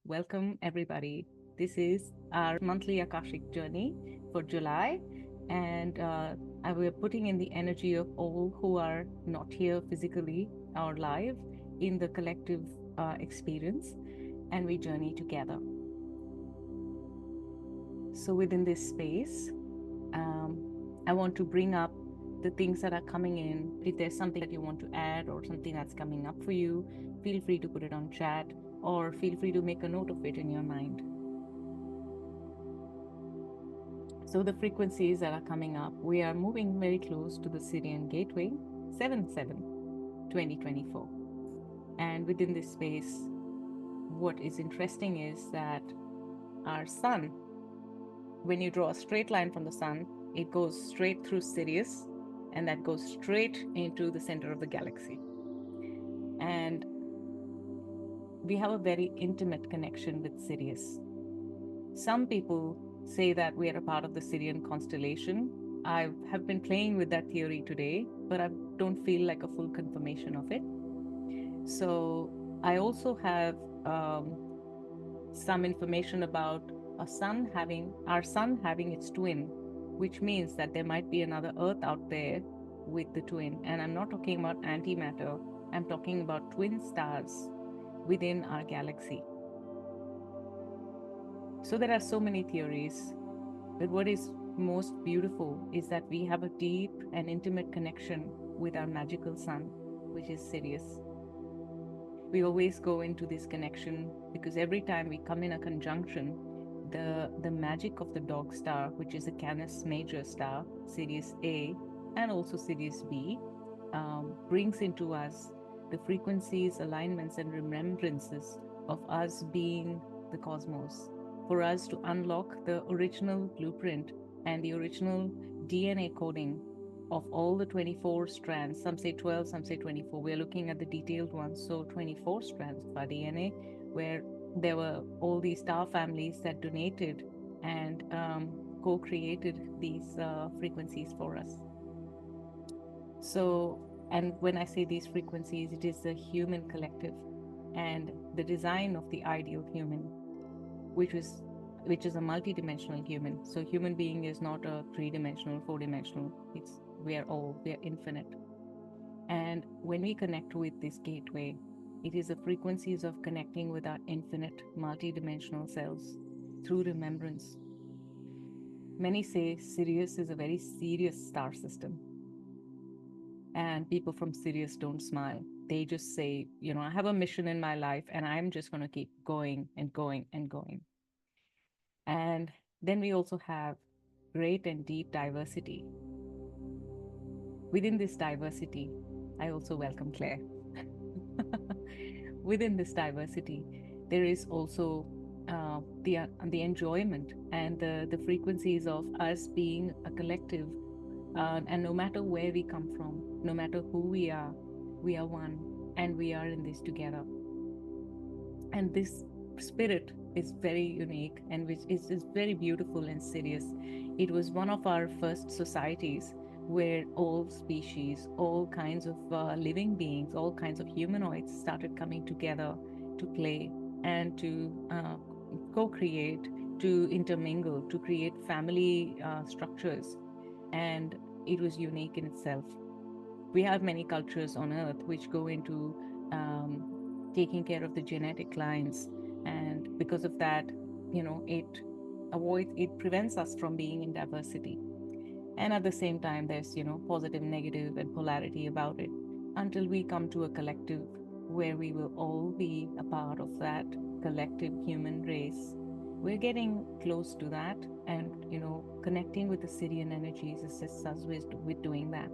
Welcome, everybody. This is our monthly Akashic journey for July, and we're putting in the energy of all who are not here physically or live in the collective experience, and we journey together. So, within this space, I want to bring up the things that are coming in. If there's something that you want to add or something that's coming up for you, feel free to put it on chat or feel free to make a note of it in your mind. So, the frequencies that are coming up, we are moving very close to the Sirian gateway 7/7 2024. And within this space, what is interesting is that our sun, when you draw a straight line from the sun, it goes straight through Sirius and that goes straight into the center of the galaxy. And we have a very intimate connection with Sirius. Some people say that we are a part of the Sirian constellation. I have been playing with that theory today, but I don't feel like a full confirmation of it. So I also have some information about our sun having its twin, which means that there might be another Earth out there with the twin. And I'm not talking about antimatter, I'm talking about twin stars within our galaxy. So there are so many theories, but what is most beautiful is that we have a deep and intimate connection with our magical sun, which is Sirius. We always go into this connection because every time we come in a conjunction, the magic of the dog star, which is a Canis major star, Sirius A, and also Sirius B, brings into us the frequencies, alignments, and remembrances of us being the cosmos, for us to unlock the original blueprint and the original DNA coding of all the 24 strands. Some say 12, some say 24. We're looking at the detailed ones. So 24 strands of our DNA, where there were all these star families that donated and co-created these frequencies for us. So, and when I say these frequencies, it is the human collective and the design of the ideal human, which is a multidimensional human. So human being is not a three-dimensional, four-dimensional. We are infinite. And when we connect with this gateway, it is the frequencies of connecting with our infinite multidimensional selves through remembrance. Many say Sirius is a very serious star system. And people from Sirius don't smile. They just say, I have a mission in my life and I'm just going to keep going and going and going. And then we also have great and deep diversity. Within this diversity, I also welcome Claire. Within this diversity, there is also the enjoyment and the frequencies of us being a collective. And no matter where we come from, no matter who we are one, and we are in this together. And this spirit is very unique and which is very beautiful and serious. It was one of our first societies where all species, all kinds of living beings, all kinds of humanoids started coming together to play and to co-create, to intermingle, to create family structures. And it was unique in itself. We have many cultures on Earth which go into taking care of the genetic lines, and because of that, it prevents us from being in diversity. And at the same time, there's positive, negative, and polarity about it, until we come to a collective where we will all be a part of that collective human race. We're getting close to that, and connecting with the Sirian energies assists us with doing that.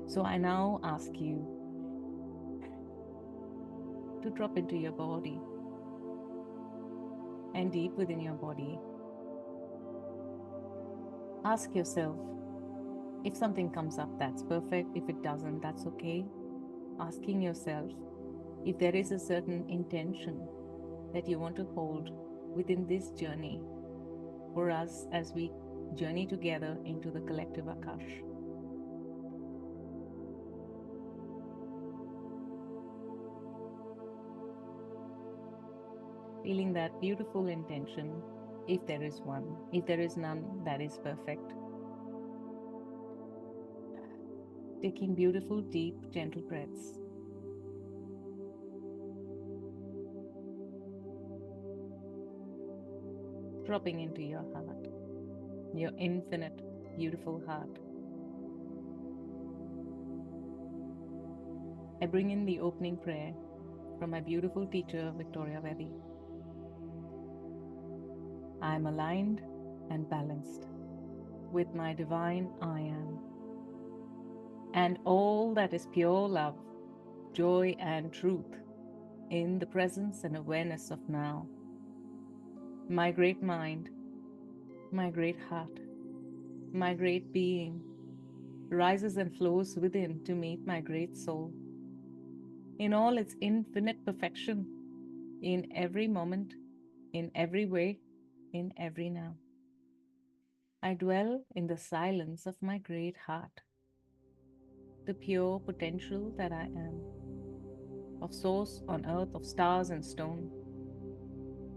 So I now ask you to drop into your body, and deep within your body, ask yourself, if something comes up, that's perfect. If it doesn't, that's okay. Asking yourself if there is a certain intention that you want to hold within this journey for us as we journey together into the collective Akash. Feeling that beautiful intention, if there is one. If there is none, that is perfect. Taking beautiful, deep, gentle breaths. Dropping into your heart, your infinite, beautiful heart. I bring in the opening prayer from my beautiful teacher, Victoria Vedi. I am aligned and balanced with my divine I am, and all that is pure love, joy, and truth in the presence and awareness of now. My great mind, my great heart, my great being rises and flows within to meet my great soul in all its infinite perfection, in every moment, in every way, in every now. I dwell in the silence of my great heart, the pure potential that I am, of source on earth, of stars and stone.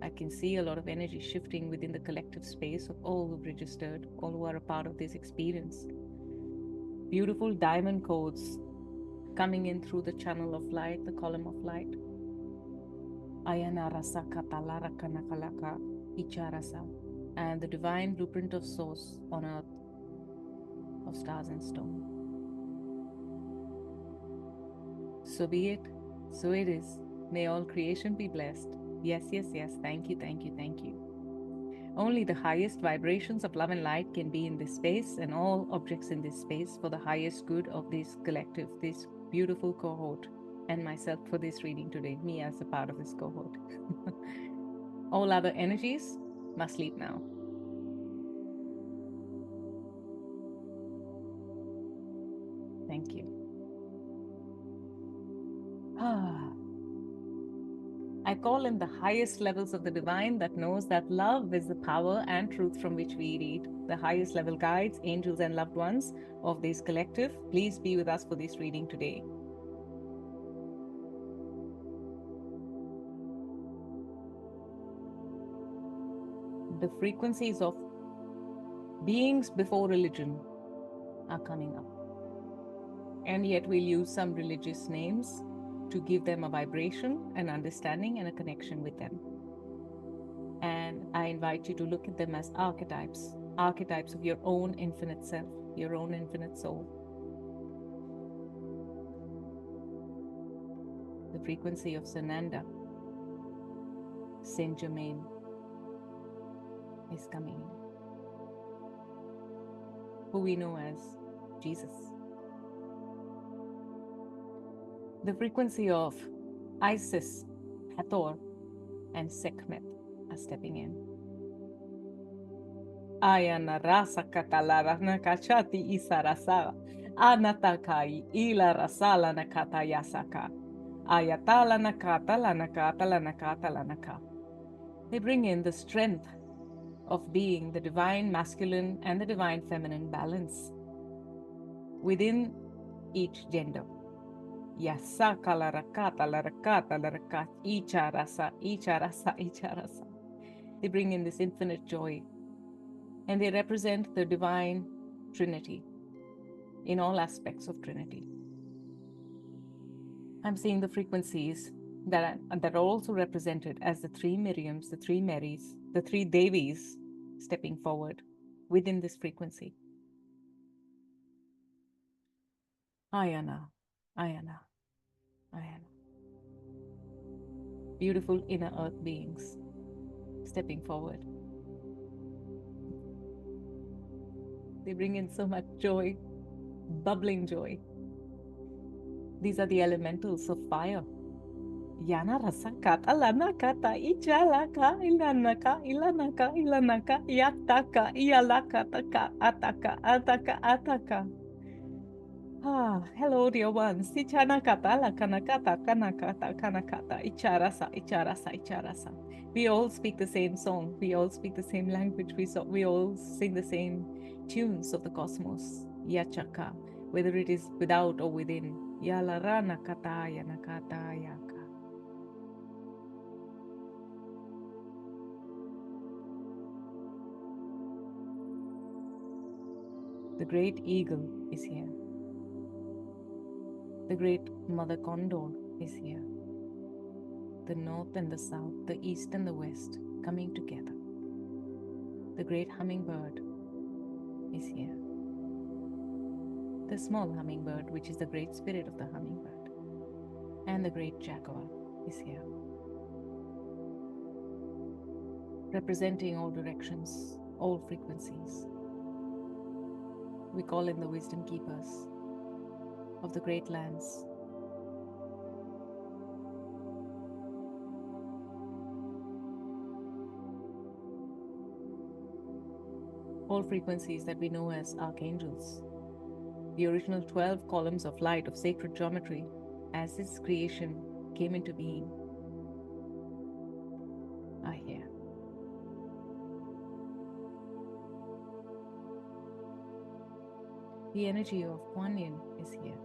I can see a lot of energy shifting within the collective space of all who've registered, all who are a part of this experience. Beautiful diamond codes coming in through the channel of light, the column of light. Ayana rasa katalara kanakalaka icharasa, and the divine blueprint of source on earth, of stars and stone. So be it, so it is. May all creation be blessed. Yes, yes, yes. Thank you, thank you, thank you. Only the highest vibrations of love and light can be in this space, and all objects in this space for the highest good of this collective, this beautiful cohort, and myself for this reading today, me as a part of this cohort. All other energies must sleep now. Thank you. I call in the highest levels of the divine that knows that love is the power and truth from which we read. The highest level guides, angels, and loved ones of this collective, please be with us for this reading today. The frequencies of beings before religion are coming up. And yet we'll use some religious names to give them a vibration, an understanding, and a connection with them. And I invite you to look at them as archetypes, archetypes of your own infinite self, your own infinite soul. The frequency of Sananda, Saint Germain, is coming in, who we know as Jesus. The frequency of Isis, Hathor, and Sekhmet are stepping in. Ayana rasa katalara nakachati isarasa, anatakai ila rasala nakata yasaka, ayatala nakata lanakata lanakata lanaka. They bring in the strength of being the divine masculine and the divine feminine balance within each gender. Yasaka larakata larakata larakat icharasa icharasa icharasa. They bring in this infinite joy, and they represent the divine Trinity in all aspects of Trinity. I'm seeing the frequencies that are also represented as the three Miriams, the three Marys, the three Devis stepping forward within this frequency. Ayana, Ayana, Ayana. Beautiful inner earth beings stepping forward. They bring in so much joy, bubbling joy. These are the elementals of fire. Yana rasakata lanakata ichalaka ilanaka ilanaka ilanaka yataka ialakataka ataka ataka ataka. Hello, dear ones. Ichanakata lakanakata kanakata kanakata icharasa icharasa icharasa. We all speak the same song. We all speak the same language. We all sing the same tunes of the cosmos. Yachaka, whether it is without or within. Yalarana kata yanakata yaka. The great eagle is here. The great mother condor is here. The north and the south, the east and the west coming together. The great hummingbird is here. The small hummingbird, which is the great spirit of the hummingbird, and the great jaguar is here, representing all directions, all frequencies. We call in the wisdom keepers of the great lands. All frequencies that we know as archangels, the original 12 columns of light of sacred geometry, as this creation came into being, are here. The energy of Kuan Yin is here.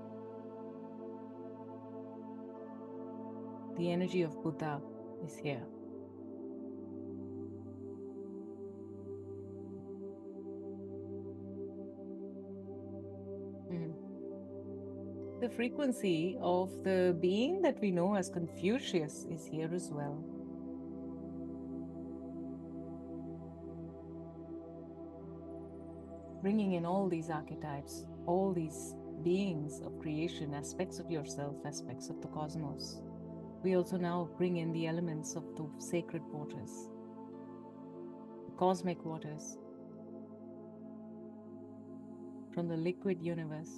The energy of Buddha is here. The frequency of the being that we know as Confucius is here as well. Bringing in all these archetypes, all these beings of creation, aspects of yourself, aspects of the cosmos. We also now bring in the elements of the sacred waters, the cosmic waters, from the liquid universe,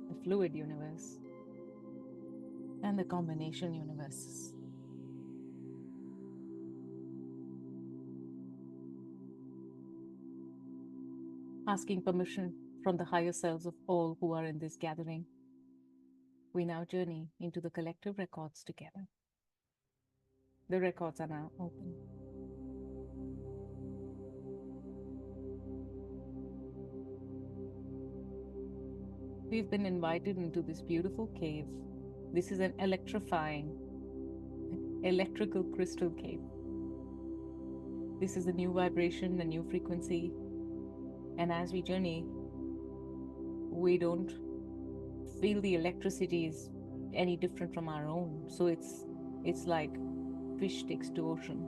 the fluid universe, and the combination universes. Asking permission from the higher selves of all who are in this gathering, we now journey into the collective records together. The records are now open. We've been invited into this beautiful cave. This is an electrifying, electrical crystal cave. This is a new vibration, a new frequency. And as we journey, we don't feel the electricity is any different from our own. So it's like fish sticks to ocean.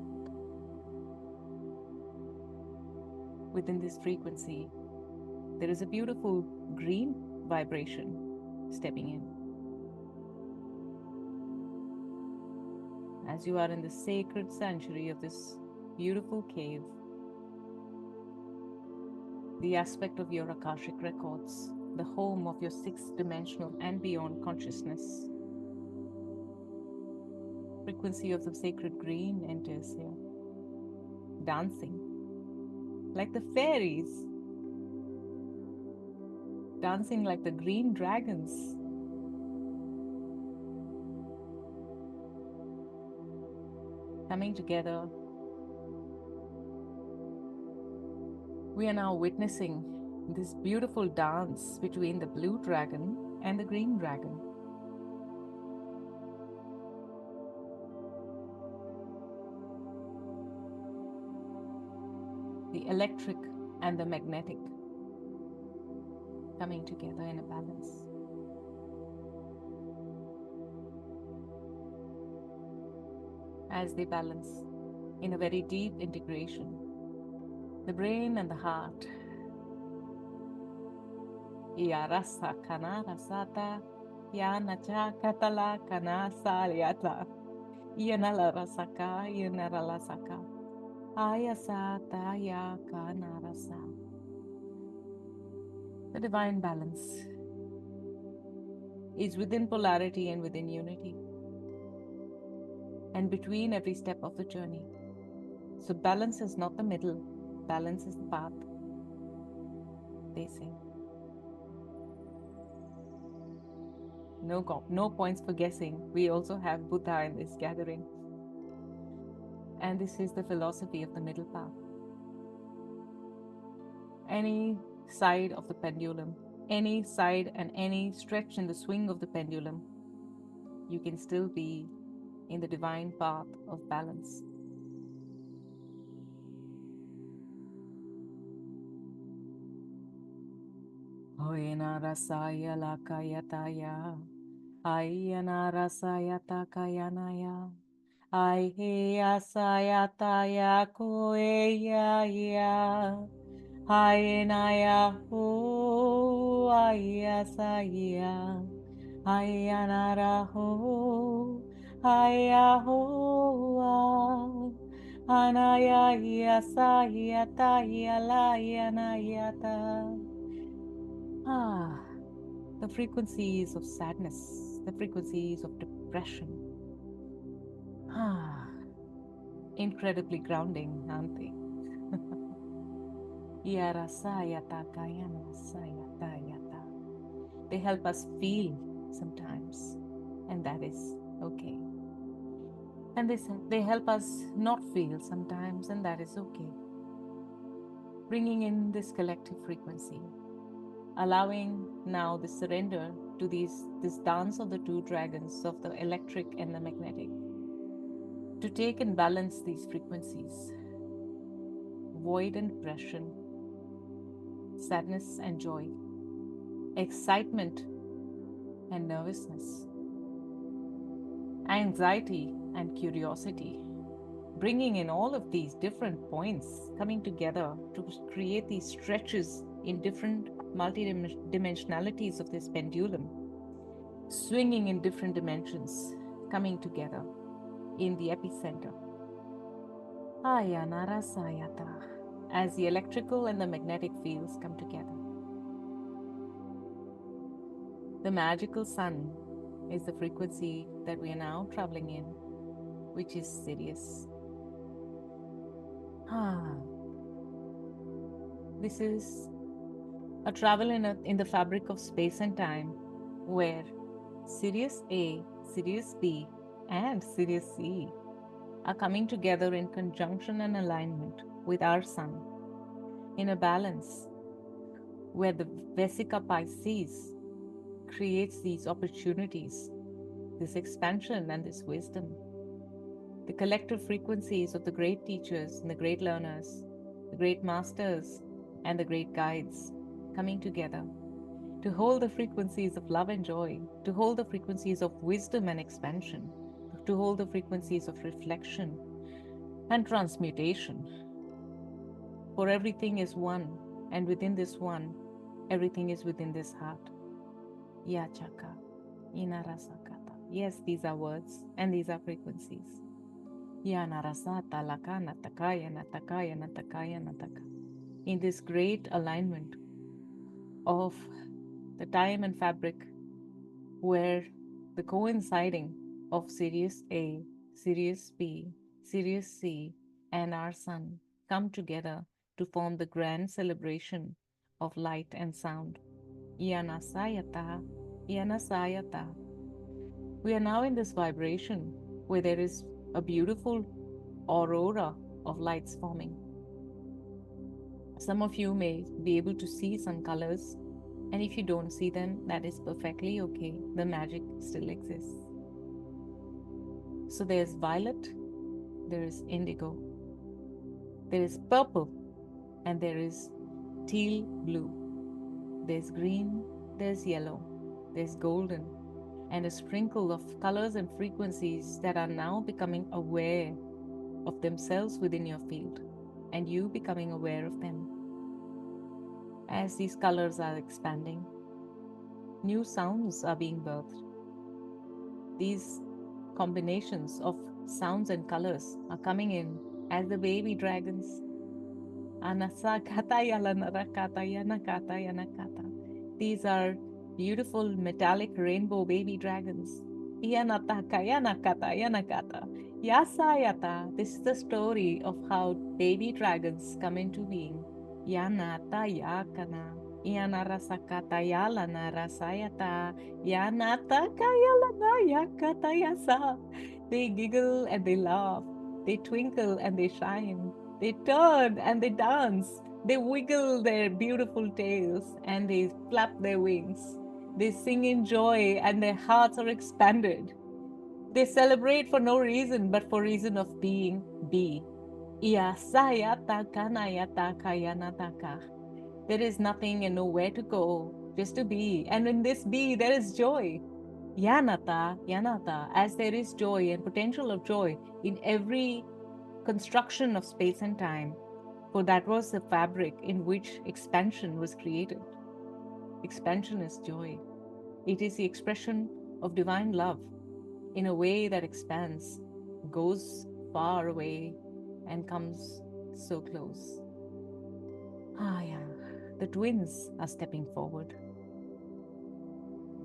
Within this frequency, there is a beautiful green vibration stepping in. As you are in the sacred sanctuary of this beautiful cave, the aspect of your Akashic records, the home of your sixth dimensional and beyond consciousness. Frequency of the sacred green enters here, dancing like the fairies, dancing like the green dragons. Coming together, we are now witnessing this beautiful dance between the blue dragon and the green dragon. The electric and the magnetic coming together in a balance. As they balance in a very deep integration, the brain and the heart. Ya rasa kana rasata, ya nacha katala kana saliata, ya nala rasaka, ya narala saka, ayasata ya kana rasa. The divine balance is within polarity and within unity, and between every step of the journey. So balance is not the middle, balance is the path, they say. No points for guessing. We also have Buddha in this gathering. And this is the philosophy of the middle path. Any side of the pendulum, any side and any stretch in the swing of the pendulum, you can still be in the divine path of balance. Hoena rasaya lakayataya. Ayana rasayata kayanaya. Aiheya sayataya koeya ya. Hayenaya ho ayasaya. Hayanara ho. Hayahoa. Anaya yasayata yalayanayata. The frequencies of sadness, the frequencies of depression. Incredibly grounding, aren't they? Yarasayata kayana sayata yata. They help us feel sometimes, and that is okay. And they help us not feel sometimes, and that is okay. Bringing in this collective frequency, allowing now the surrender to this dance of the two dragons of the electric and the magnetic, to take and balance these frequencies, void and depression, sadness and joy, excitement and nervousness, anxiety and curiosity, bringing in all of these different points coming together to create these stretches in different multi-dimensionalities of this pendulum, swinging in different dimensions, coming together in the epicenter. Ayanara Sayata, as the electrical and the magnetic fields come together. The magical sun is the frequency that we are now traveling in, which is Sirius. This is a travel in the fabric of space and time, where Sirius A, Sirius B, and Sirius C are coming together in conjunction and alignment with our sun, in a balance where the Vesica Pisces creates these opportunities, this expansion and this wisdom. The collective frequencies of the great teachers and the great learners, the great masters and the great guides coming together to hold the frequencies of love and joy, to hold the frequencies of wisdom and expansion, to hold the frequencies of reflection and transmutation. For everything is one, and within this one, everything is within this heart. Yachaka, Inarasakata. Yes, these are words and these are frequencies. Yanarasata lakana takaya natakaya natakaya nataka. In this great alignment of the time and fabric, where the coinciding of Sirius A, Sirius B, Sirius C, and our sun come together to form the grand celebration of light and sound. Yanasayata, Yanasayata. We are now in this vibration where there is a beautiful aurora of lights forming. Some of you may be able to see some colors, and if you don't see them, that is perfectly okay. The magic still exists. So there's violet, there is indigo, there is purple, and there is teal blue. There's green, there's yellow, there's golden, and a sprinkle of colors and frequencies that are now becoming aware of themselves within your field, and you becoming aware of them. As these colors are expanding, new sounds are being birthed. These combinations of sounds and colors are coming in as the baby dragons. These are beautiful metallic rainbow baby dragons. Yasayata. This is the story of how baby dragons come into being. Yanata yakana. Yanarasakata yalana rasayata. Yanata kayalana yakata yasa. They giggle and they laugh. They twinkle and they shine. They turn and they dance. They wiggle their beautiful tails and they flap their wings. They sing in joy and their hearts are expanded. They celebrate for no reason but for reason of being be. There is nothing and nowhere to go. just to be. And in this be, there is joy. Yanata, Yanata, as there is joy and potential of joy in every construction of space and time, for that was the fabric in which expansion was created. Expansion is joy. It is the expression of divine love in a way that expands, goes far away, and comes so close. Ah, yeah. The twins are stepping forward.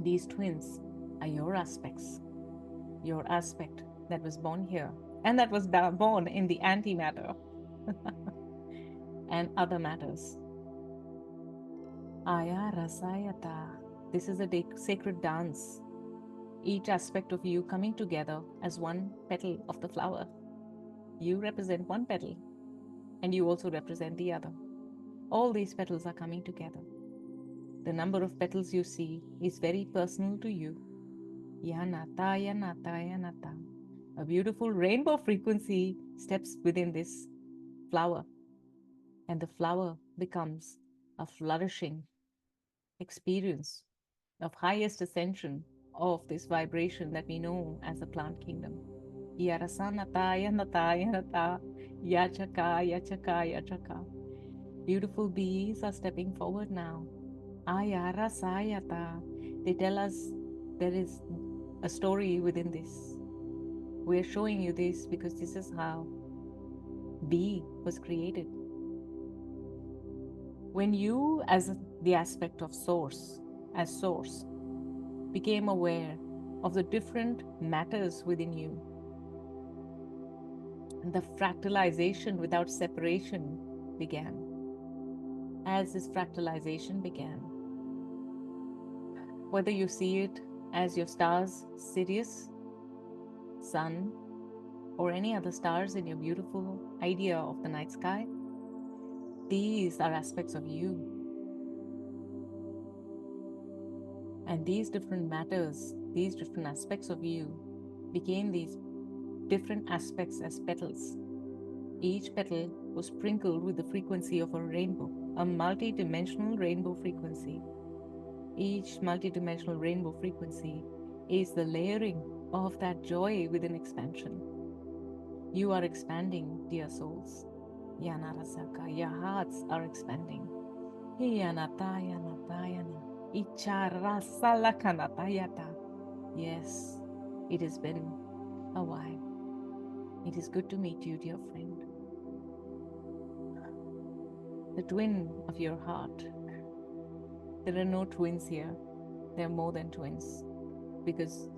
These twins are your aspects, your aspect that was born here and that was born in the antimatter and other matters. Aya Rasayata. This is a sacred dance, each aspect of you coming together as one petal of the flower. You represent one petal, and you also represent the other. All these petals are coming together. The number of petals you see is very personal to you. Yanata, Yanata, Yanata. A beautiful rainbow frequency steps within this flower, and the flower becomes a flourishing experience of highest ascension of this vibration that we know as the plant kingdom. Yarasanata, Yanata, Yanata, Yachaka, Yachaka, Yachaka. Beautiful bees are stepping forward now. Ayara Sayata. They tell us there is a story within this. We are showing you this because this is how bee was created. When you, as the aspect of source, as source, became aware of the different matters within you, the fractalization without separation began. As this fractalization began, whether you see it as your stars, Sirius, Sun, or any other stars in your beautiful idea of the night sky, these are aspects of you. And these different matters, these different aspects of you became these different aspects as petals. Each petal was sprinkled with the frequency of a rainbow, a multi-dimensional rainbow frequency. Each multi-dimensional rainbow frequency is the layering of that joy within expansion. You are expanding, dear souls. Yanarasaka, your hearts are expanding. Hiyanatayana. Icharasalakanatayata. Yes, it has been a while. It is good to meet you, dear friend. The twin of your heart. There are no twins here. There are more than twins. Because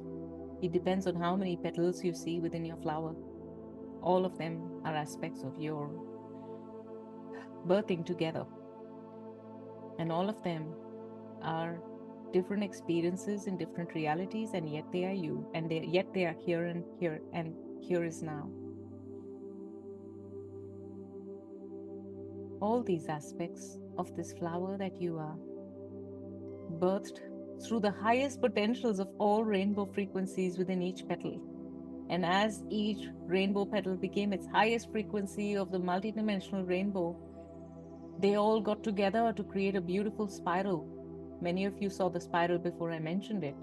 it depends on how many petals you see within your flower. All of them are aspects of your birthing together. And all of them are different experiences in different realities, and yet they are you, and yet they are here and here is now. All these aspects of this flower that you are, birthed through the highest potentials of all rainbow frequencies within each petal. And as each rainbow petal became its highest frequency of the multidimensional rainbow, they all got together to create a beautiful spiral. Many of you saw the spiral before I mentioned it.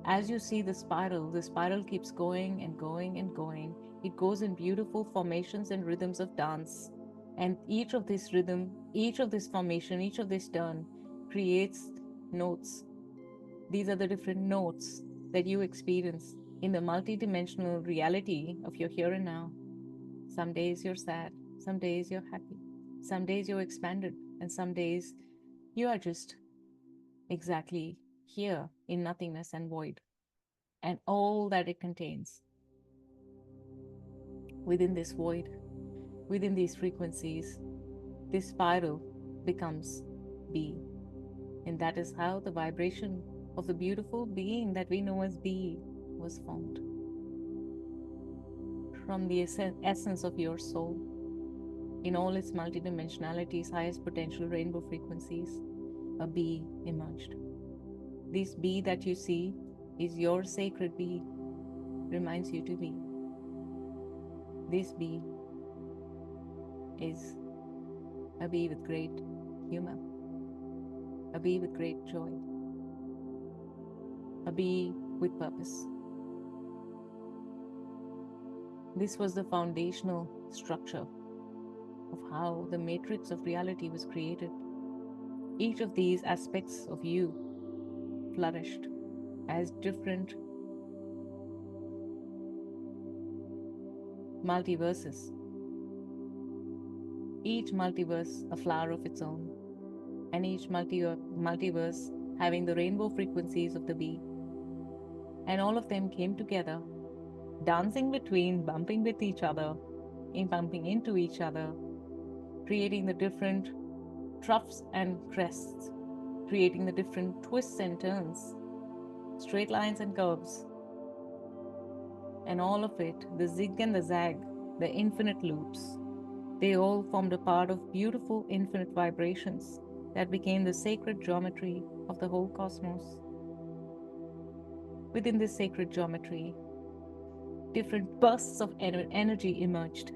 As you see the spiral keeps going and going and going. It goes in beautiful formations and rhythms of dance. And each of this rhythm, each of this formation, each of this turn creates notes. These are the different notes that you experience in the multidimensional reality of your here and now. Some days you're sad, some days you're happy, some days you're expanded, and some days you are just exactly here in nothingness and void, and all that it contains. Within this void, within these frequencies, this spiral becomes be. And that is how the vibration of the beautiful being that we know as be was formed. From the essence of your soul, in all its multidimensionalities, highest potential rainbow frequencies, a bee emerged. This bee that you see is your sacred bee, reminds you to be. This bee is a bee with great humor. a bee with great joy, a bee with purpose. This was the foundational structure of how the matrix of reality was created. Each of these aspects of you flourished as different multiverses, each multiverse a flower of its own, and each multiverse having the rainbow frequencies of the bee. And all of them came together, dancing between, bumping with each other, bumping into each other, creating the different troughs and crests, creating the different twists and turns, straight lines and curves, and all of it, the zig and the zag, the infinite loops, they all formed a part of beautiful infinite vibrations that became the sacred geometry of the whole cosmos. Within this sacred geometry, different bursts of energy emerged,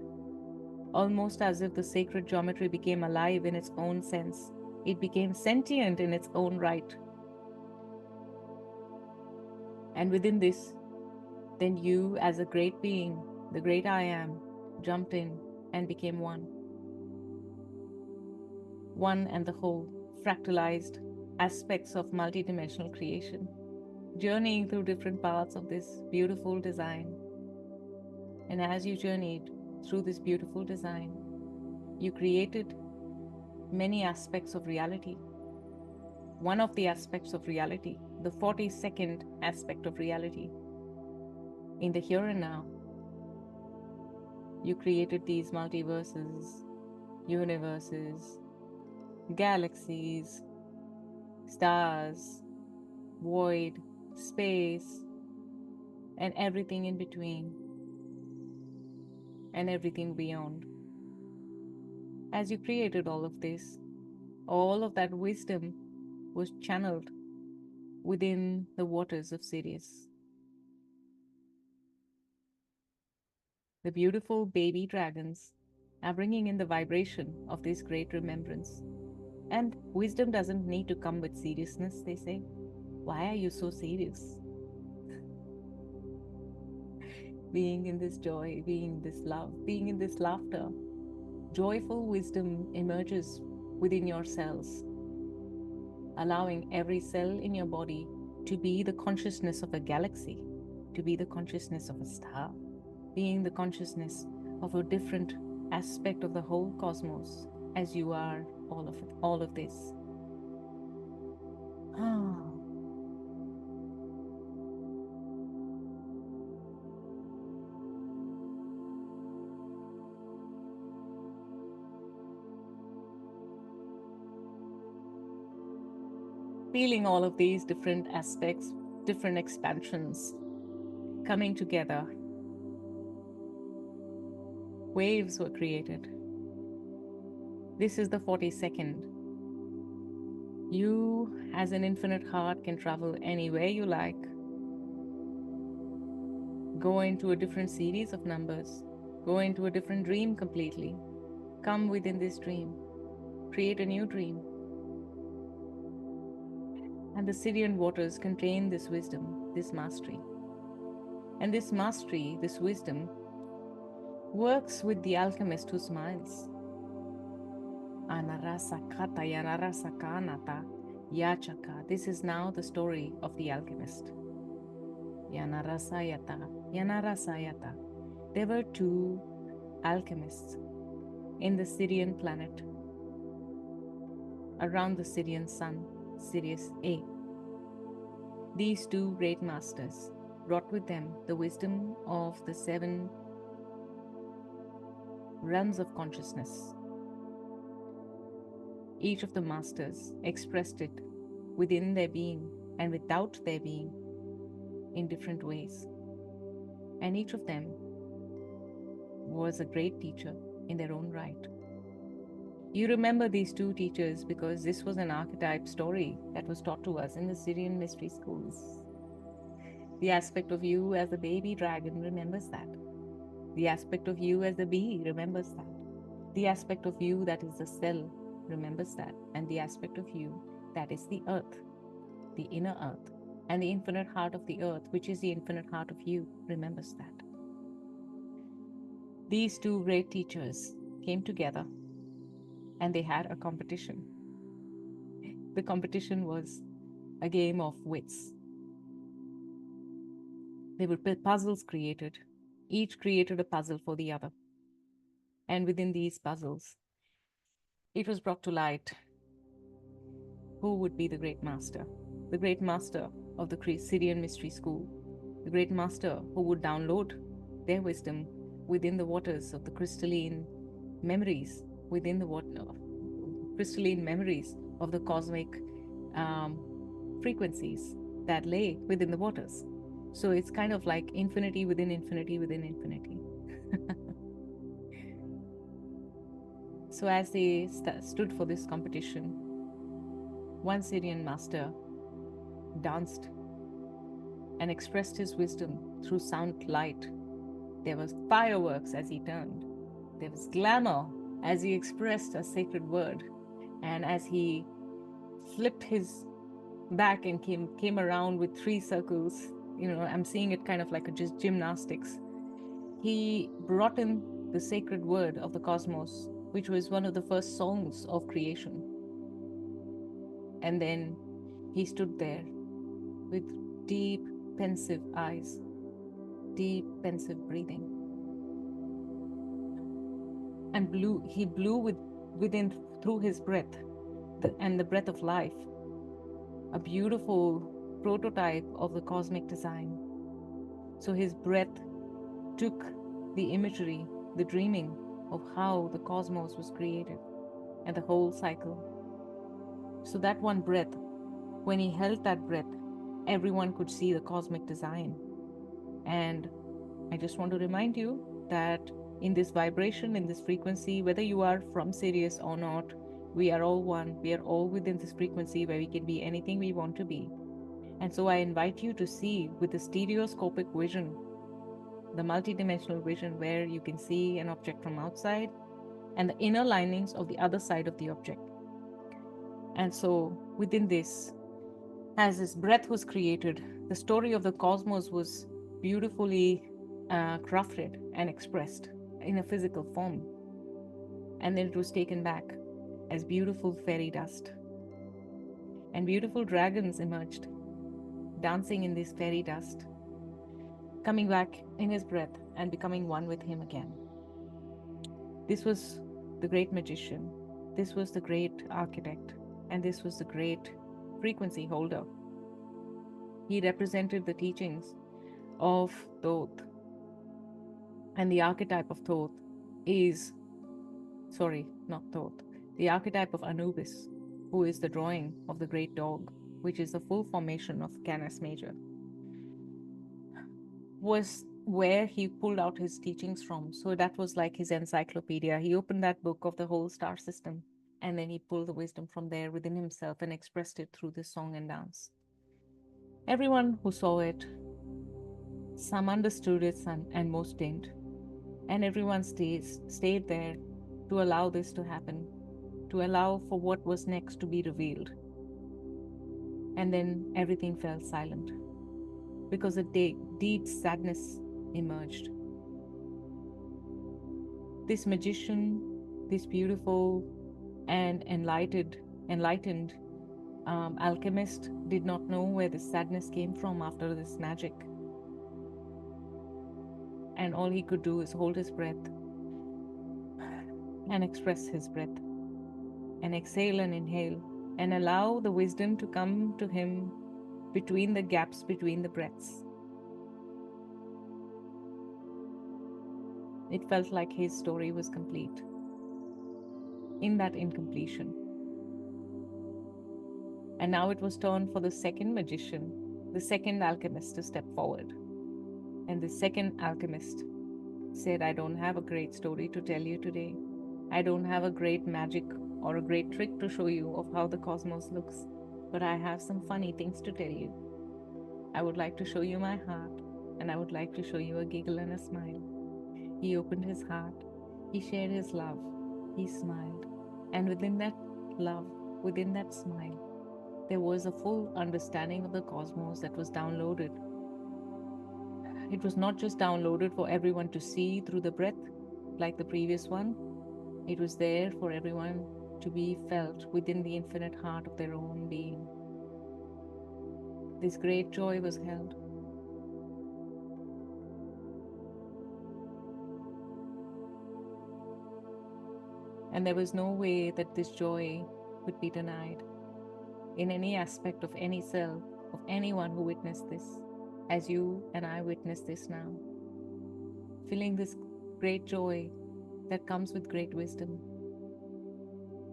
almost as if the sacred geometry became alive in its own sense. It became sentient in its own right. And within this, then you, as a great being, the great I am, jumped in and became one. One and the whole, fractalized aspects of multidimensional creation, journeying through different parts of this beautiful design. And as you journeyed through this beautiful design, you created many aspects of reality. One of the aspects of reality, the 42nd aspect of reality, in the here and now, you created these multiverses, universes, galaxies, stars, void, space, and everything in between, and everything beyond. As you created all of this, all of that wisdom was channeled within the waters of Sirius. The beautiful baby dragons are bringing in the vibration of this great remembrance. And wisdom doesn't need to come with seriousness, they say. Why are you so serious? Being in this joy, being in this love, being in this laughter, joyful wisdom emerges within your cells, allowing every cell in your body to be the consciousness of a galaxy, to be the consciousness of a star, being the consciousness of a different aspect of the whole cosmos, as you are all of it, all of this. Feeling all of these different aspects, different expansions coming together, waves were created. This is the 42nd. You, as an infinite heart, can travel anywhere you like. Go into a different series of numbers. Go into a different dream completely. Come within this dream. Create a new dream. And the Sirian waters contain this wisdom, this mastery. And this mastery, this wisdom, works with the alchemist who smiles. Anarasakata yanarasakanata yachaka. This is now the story of the alchemist. Yanarasayata. There were two alchemists in the Sirian planet, around the Sirian sun, Sirius A. These two great masters brought with them the wisdom of the 7 realms of consciousness. Each of the masters expressed it within their being and without their being in different ways. And each of them was a great teacher in their own right. You remember these two teachers because this was an archetype story that was taught to us in the Sirian mystery schools. The aspect of you as a baby dragon remembers that. The aspect of you as a bee remembers that. The aspect of you that is a cell remembers that. And the aspect of you That is the earth, the inner earth, and the infinite heart of the earth, which is the infinite heart of you, remembers that. These two great teachers came together and they had a competition. The competition was a game of wits. There were puzzles created. Each created a puzzle for the other. And within these puzzles, it was brought to light who would be the great master of the Sirian mystery school, the great master who would download their wisdom within the waters of the crystalline memories, within the crystalline memories of the cosmic frequencies that lay within the waters. So it's kind of like infinity within infinity within infinity. So as they stood for this competition, one Sirian master danced and expressed his wisdom through sound light. There was fireworks as he turned. There was glamour as he expressed a sacred word. And as he flipped his back and came around with 3 circles, I'm seeing it kind of like a just gymnastics. He brought in the sacred word of the cosmos, which was one of the first songs of creation. And then he stood there with deep, pensive eyes, deep, pensive breathing. And he blew within through his breath, and the breath of life, a beautiful prototype of the cosmic design. So his breath took the imagery, the dreaming of how the cosmos was created and the whole cycle. So that one breath, when he held that breath, everyone could see the cosmic design. And I just want to remind you that in this vibration, in this frequency, whether you are from Sirius or not, we are all one. We are all within this frequency where we can be anything we want to be. And so I invite you to see with the stereoscopic vision, the multidimensional vision, where you can see an object from outside and the inner linings of the other side of the object. And so within this, as this breath was created, the story of the cosmos was beautifully crafted and expressed in a physical form. And then it was taken back as beautiful fairy dust. And beautiful dragons emerged, dancing in this fairy dust, coming back in his breath and becoming one with him again. This was the great magician. This was the great architect. And this was the great frequency holder. He represented the teachings of Thoth. And the archetype of Thoth is, not Thoth, the archetype of Anubis, who is the drawing of the great dog, which is the full formation of Canis Major, was where he pulled out his teachings from. So that was like his encyclopedia. He opened that book of the whole star system, and then he pulled the wisdom from there within himself and expressed it through this song and dance. Everyone who saw it, some understood it and most didn't. And everyone stayed there to allow this to happen, to allow for what was next to be revealed. And then everything fell silent because a deep sadness emerged. This magician, this beautiful and enlightened alchemist did not know where this sadness came from after this magic. And all he could do is hold his breath and express his breath and exhale and inhale and allow the wisdom to come to him between the gaps between the breaths. It felt like his story was complete in that incompletion. And now it was turn for the second magician, the second alchemist, to step forward. And the second alchemist said, I don't have a great story to tell you today. I don't have a great magic or a great trick to show you of how the cosmos looks, but I have some funny things to tell you. I would like to show you my heart, and I would like to show you a giggle and a smile. He opened his heart, he shared his love, he smiled, and within that love, within that smile, There was a full understanding of the cosmos that was downloaded. It was not just downloaded for everyone to see through the breath like the previous one, it was there for everyone to be felt within the infinite heart of their own being. This great joy was held. And there was no way that this joy could be denied in any aspect of any cell of anyone who witnessed this, as you and I witness this now. Feeling this great joy that comes with great wisdom,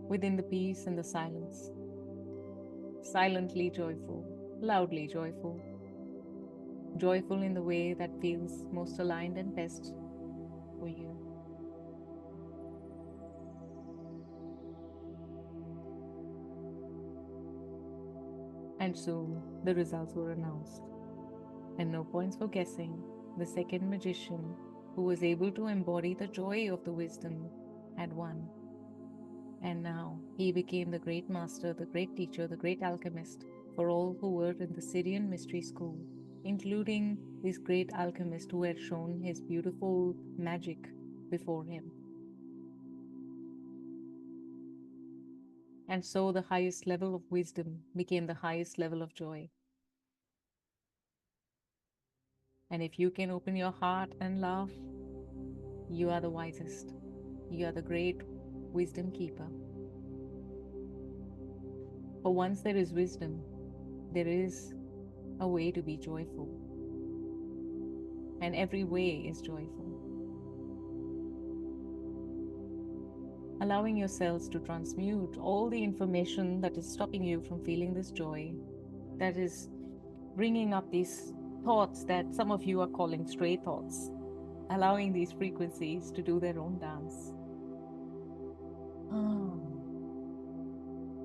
within the peace and the silence. Silently joyful, loudly joyful, joyful in the way that feels most aligned and best for you. And soon the results were announced, and no points for guessing. The second magician, who was able to embody the joy of the wisdom, had won. And now he became the great master, the great teacher, the great alchemist for all who were in the Sirian mystery school, including this great alchemist who had shown his beautiful magic before him. And so the highest level of wisdom became the highest level of joy. And if you can open your heart and laugh, you are the wisest. You are the great wisdom keeper. For once there is wisdom, there is a way to be joyful. And every way is joyful. Allowing yourselves to transmute all the information that is stopping you from feeling this joy, that is bringing up these thoughts that some of you are calling stray thoughts, allowing these frequencies to do their own dance.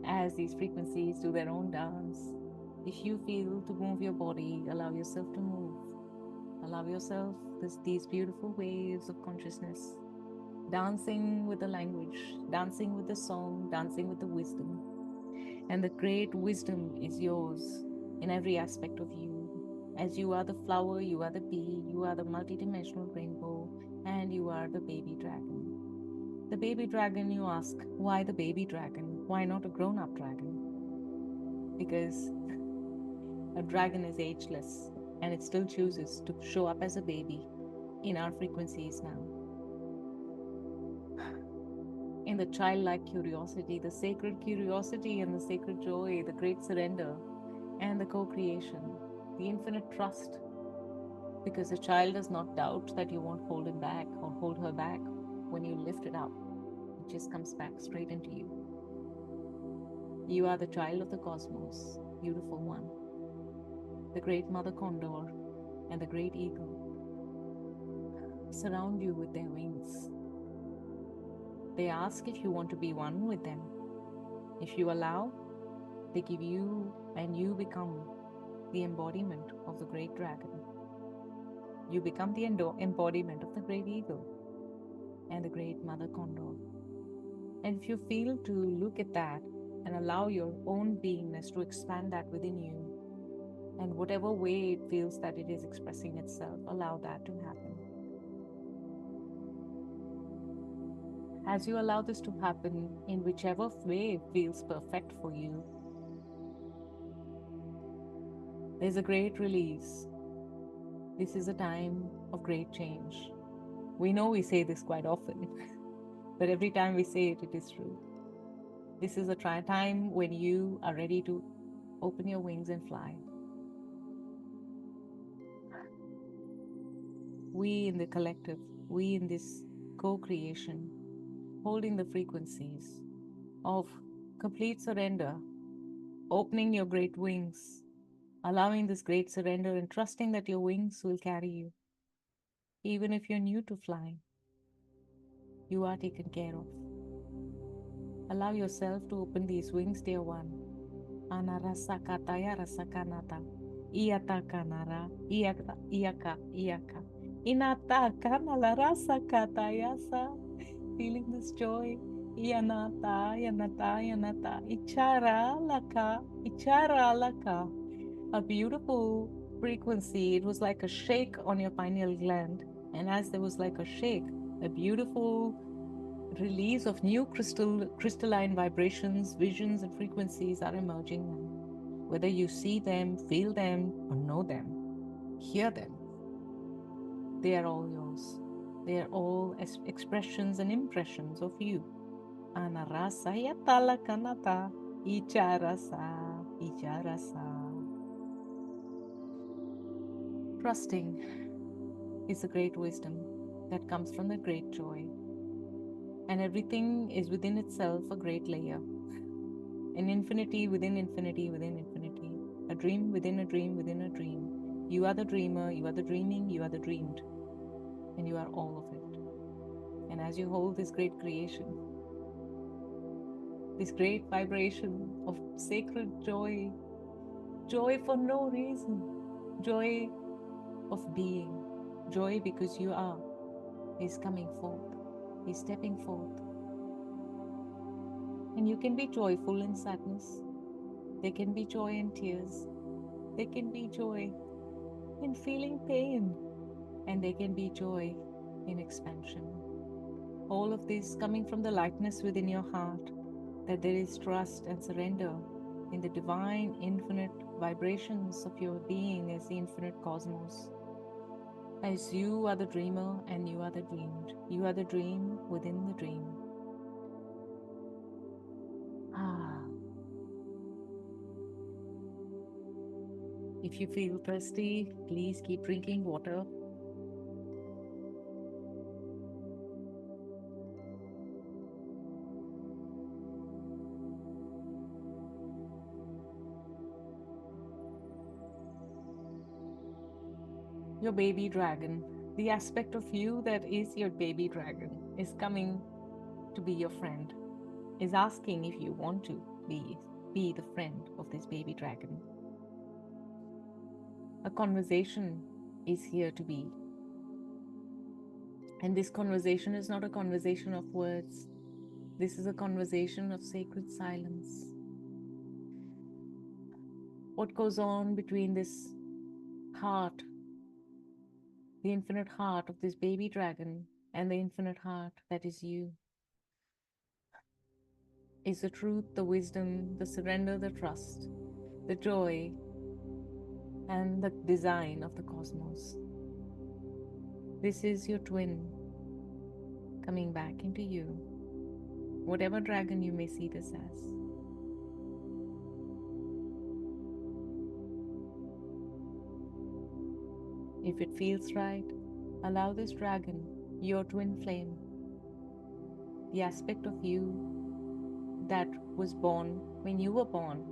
As these frequencies do their own dance, if you feel to move your body, allow yourself to move. Allow yourself these beautiful waves of consciousness, dancing with the language, dancing with the song, dancing with the wisdom. And the great wisdom is yours in every aspect of you. As you are the flower, you are the bee, you are the multidimensional rainbow, and you are the baby dragon. The baby dragon, you ask, why the baby dragon? Why not a grown-up dragon? Because a dragon is ageless, and it still chooses to show up as a baby in our frequencies now. In the childlike curiosity, the sacred curiosity and the sacred joy, the great surrender and the co-creation, the infinite trust. Because a child does not doubt that you won't hold him back or hold her back when you lift it up. It just comes back straight into you. You are the child of the cosmos, beautiful one. The great mother condor and the great eagle surround you with their wings. They ask if you want to be one with them. If you allow, they give you, and you become the embodiment of the great dragon. You become the embodiment of the great eagle and the great mother condor. And if you feel to look at that and allow your own beingness to expand that within you, and whatever way it feels that it is expressing itself, allow that to happen. As you allow this to happen in whichever way feels perfect for you, there's a great release. This is a time of great change. We know we say this quite often, but every time we say it, it is true. This is a time when you are ready to open your wings and fly. We in the collective, we in this co-creation, holding the frequencies of complete surrender, opening your great wings, allowing this great surrender and trusting that your wings will carry you. Even if you're new to flying, you are taken care of. Allow yourself to open these wings, dear one. Anarasakataya rasakanata. Iatakanara. Iaka. Inata kanalarasakatayasa. Feeling this joy, Yanata, Yanata, Yanata, Ichara Laka, Ichara Laka. A beautiful frequency. It was like a shake on your pineal gland. And as there was like a shake, a beautiful release of new crystalline vibrations, visions, and frequencies are emerging now. Whether you see them, feel them, or know them, hear them, they are all yours. They are all expressions and impressions of you. Anarasa yatala kanata, icharasa, icharasa. Trusting is a great wisdom that comes from a great joy. And everything is within itself a great layer. An infinity within infinity within infinity. A dream within a dream within a dream. You are the dreamer, you are the dreaming, you are the dreamed. And you are all of it. And as you hold this great creation, this great vibration of sacred joy, joy for no reason, joy of being, joy because you are, is coming forth, is stepping forth. And you can be joyful in sadness. There can be joy in tears. There can be joy in feeling pain. And there can be joy in expansion. All of this coming from the lightness within your heart, that there is trust and surrender in the divine, infinite vibrations of your being as the infinite cosmos. As you are the dreamer and you are the dreamed. You are the dream within the dream. Ah. If you feel thirsty, please keep drinking water. Your baby dragon, the aspect of you that is your baby dragon, is coming to be your friend, is asking if you want to be the friend of this baby dragon. A conversation is here to be. And this conversation is not a conversation of words. This is a conversation of sacred silence. What goes on between this heart, the infinite heart of this baby dragon, and the infinite heart that is you, is the truth, the wisdom, the surrender, the trust, the joy, and the design of the cosmos. This is your twin coming back into you, whatever dragon you may see this as. If it feels right, allow this dragon, your twin flame, the aspect of you that was born when you were born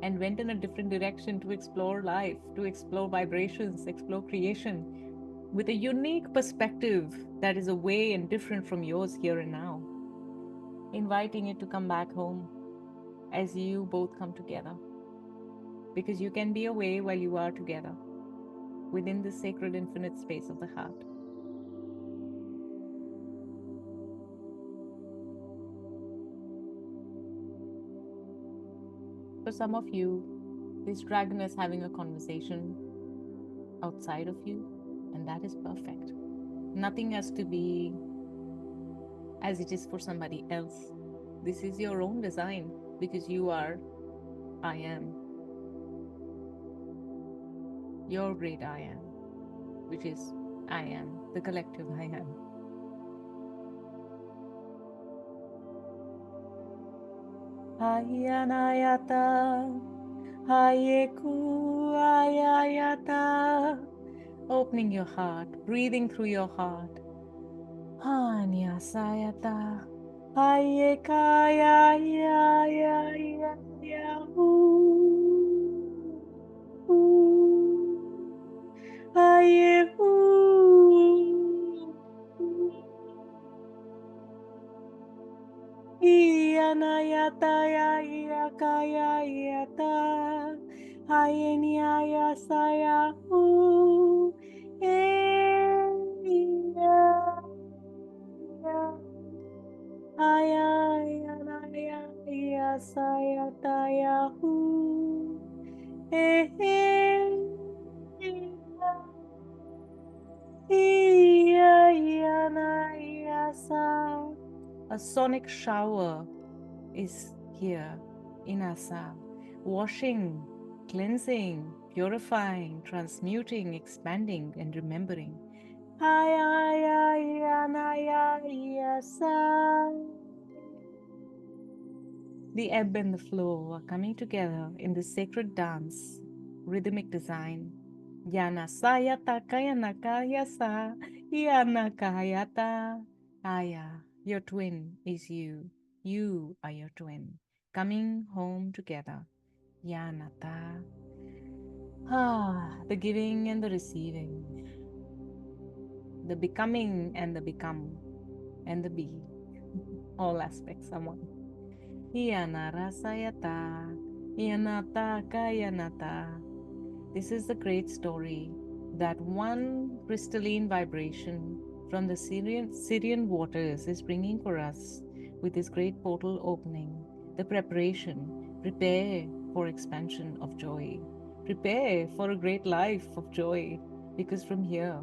and went in a different direction to explore life, to explore vibrations, explore creation, with a unique perspective that is away and different from yours here and now, inviting it to come back home as you both come together. Because you can be away while you are together within the sacred infinite space of the heart. For some of you, this dragon is having a conversation outside of you, and that is perfect. Nothing has to be as it is for somebody else. This is your own design because you are I am. Your great I am, which is I am, the collective I am. Ayanayata, Hayeku Ayayata. Opening your heart, breathing through your heart. Anyasayata, Hayekaya ya ya ya ya Ayehu. Iyanayata ya Iyakaya Iyata Hayeniaya Sayahu Iya Aya sonic shower is here in Asa, washing, cleansing, purifying, transmuting, expanding, and remembering. The ebb and the flow are coming together in this sacred dance, rhythmic design. Yana sayata kayanaka yasa, yana kayata. Aya, your twin is you. You are your twin. Coming home together. Yanata. The giving and the receiving. The becoming and the become. And the be. All aspects are one. Yanara sayata. Yanata kayanata. This is the great story that one crystalline vibration from the Sirian waters is bringing for us with this great portal opening, the preparation. Prepare for expansion of joy. Prepare for a great life of joy, because from here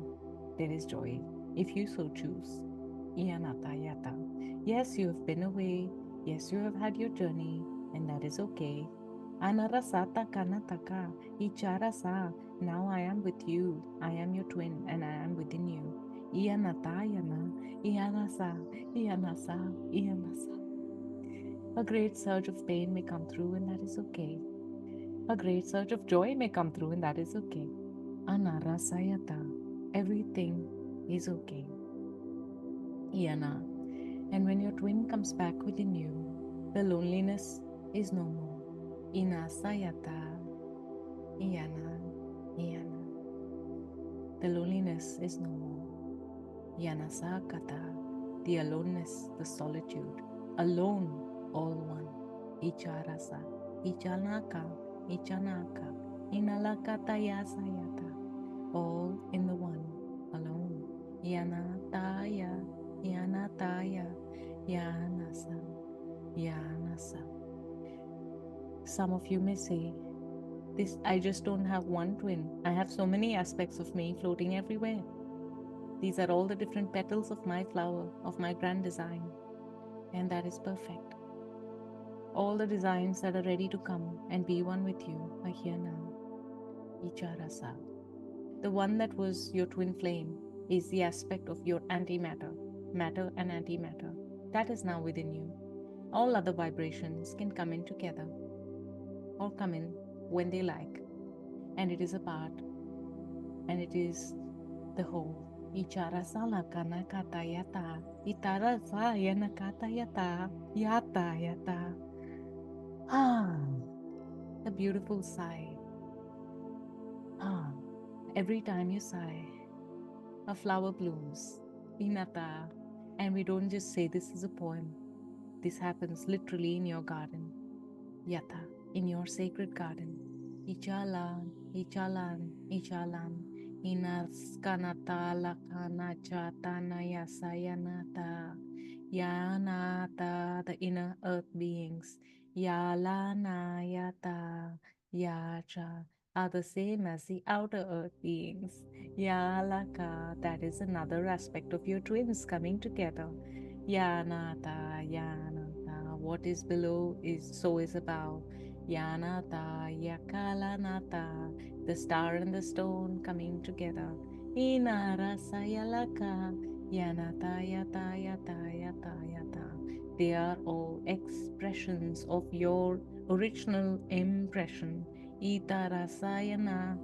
there is joy, if you so choose. Iyanata yata. Yes, you have been away. Yes, you have had your journey, and that is okay. Anarasata kanataka, icharasa. Now I am with you. I am your twin, and I am within you. Iyanatayana, iyanasa, iyanasa, iyanasa. A great surge of pain may come through, and that is okay. A great surge of joy may come through, and that is okay. Anarasayata. Everything is okay. Iyana. And when your twin comes back within you, the loneliness is no more. Inasayata. Iyana. Iyana. The loneliness is no more. Yanasakata. The aloneness, the solitude. Alone, all one. Icharasa. Ichanaka. Ichanaka. Inalakata yasayata. All in the one. Alone. Yanataya. Yanataya. Yanasa. Yanasa. Some of you may say, "This, I just don't have one twin. I have so many aspects of me floating everywhere. These are all the different petals of my flower, of my grand design." And that is perfect. All the designs that are ready to come and be one with you are here now. Icharasa. The one that was your twin flame is the aspect of your antimatter, matter and antimatter. That is now within you. All other vibrations can come in together or come in when they like. And it is a part, and it is the whole. Icharasa lakana katayata, itarasa yanakatayata, yata yata. A beautiful sigh. Every time you sigh, a flower blooms. Inata. And we don't just say this is a poem. This happens literally in your garden. Yata, in your sacred garden. Ichalan, ichalan, ichalan. Inaskanata lakana chatana yasayanata. Yanata, the inner earth beings. Yalana yata. Yacha are the same as the outer earth beings. Yalaka, that is another aspect of your twins coming together. Yanata, Yanata, what is below is so is above. Yanata, Yakalanata, the star and the stone coming together. Inarasa Yalaka, Yanata, Yata, Yata, Yata, Yata. They are all expressions of your original impression. Itarasayana.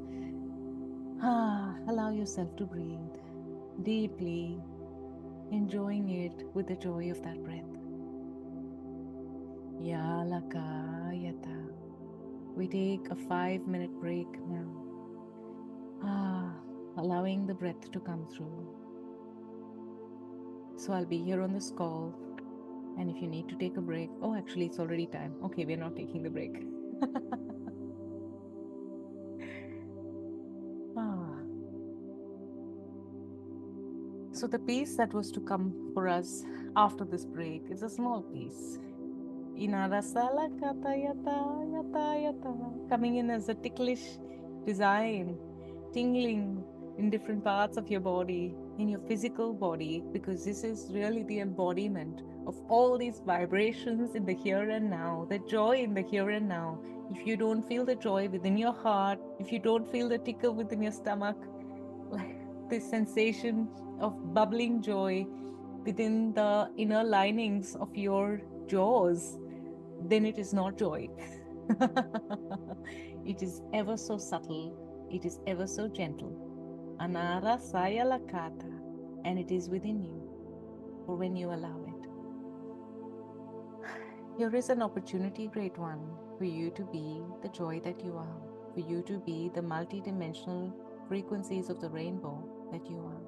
Allow yourself to breathe deeply, enjoying it with the joy of that breath. Yalakayata. We take a 5-minute break now. Allowing the breath to come through. So I'll be here on this call. And if you need to take a break, oh, actually, it's already time. Okay, we're not taking the break. So the piece that was to come for us after this break is a small piece. Inarasala kata yata yata yata, coming in as a ticklish design, tingling in different parts of your body, in your physical body, because this is really the embodiment of all these vibrations in the here and now, the joy in the here and now. If you don't feel the joy within your heart, if you don't feel the tickle within your stomach, like this sensation of bubbling joy within the inner linings of your jaws, then it is not joy. It is ever so subtle, it is ever so gentle. Anara Sayalakata, and it is within you, for when you allow it. Here is an opportunity, great one, for you to be the joy that you are, for you to be the multidimensional frequencies of the rainbow that you are,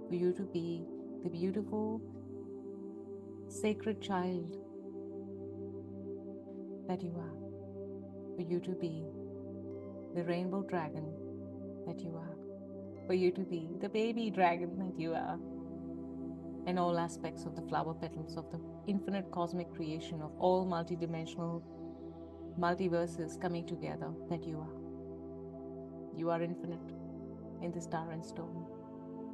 for you to be the beautiful, sacred child that you are, for you to be the rainbow dragon that you are, for you to be the baby dragon that you are, and all aspects of the flower petals of the infinite cosmic creation of all multidimensional multiverses coming together that you are. You are infinite in the star and stone,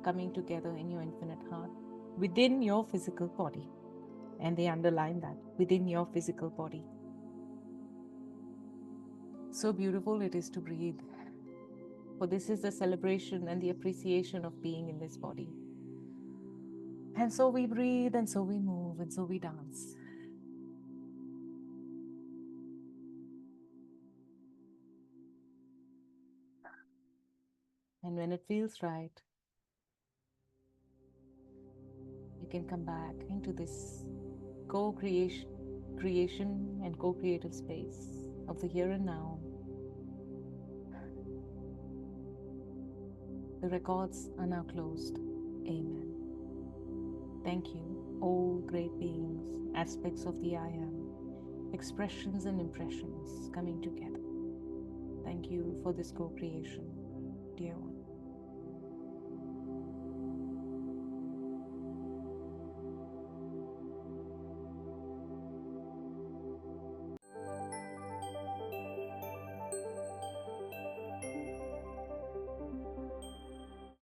coming together in your infinite heart, within your physical body. And they underline that, within your physical body. So beautiful it is to breathe, for this is the celebration and the appreciation of being in this body. And so we breathe, and so we move, and so we dance. And when it feels right, you can come back into this co-creation and co-creative space of the here and now. The records are now closed. Amen. Thank you, all great beings, aspects of the I am, expressions and impressions coming together. Thank you for this co-creation, dear one.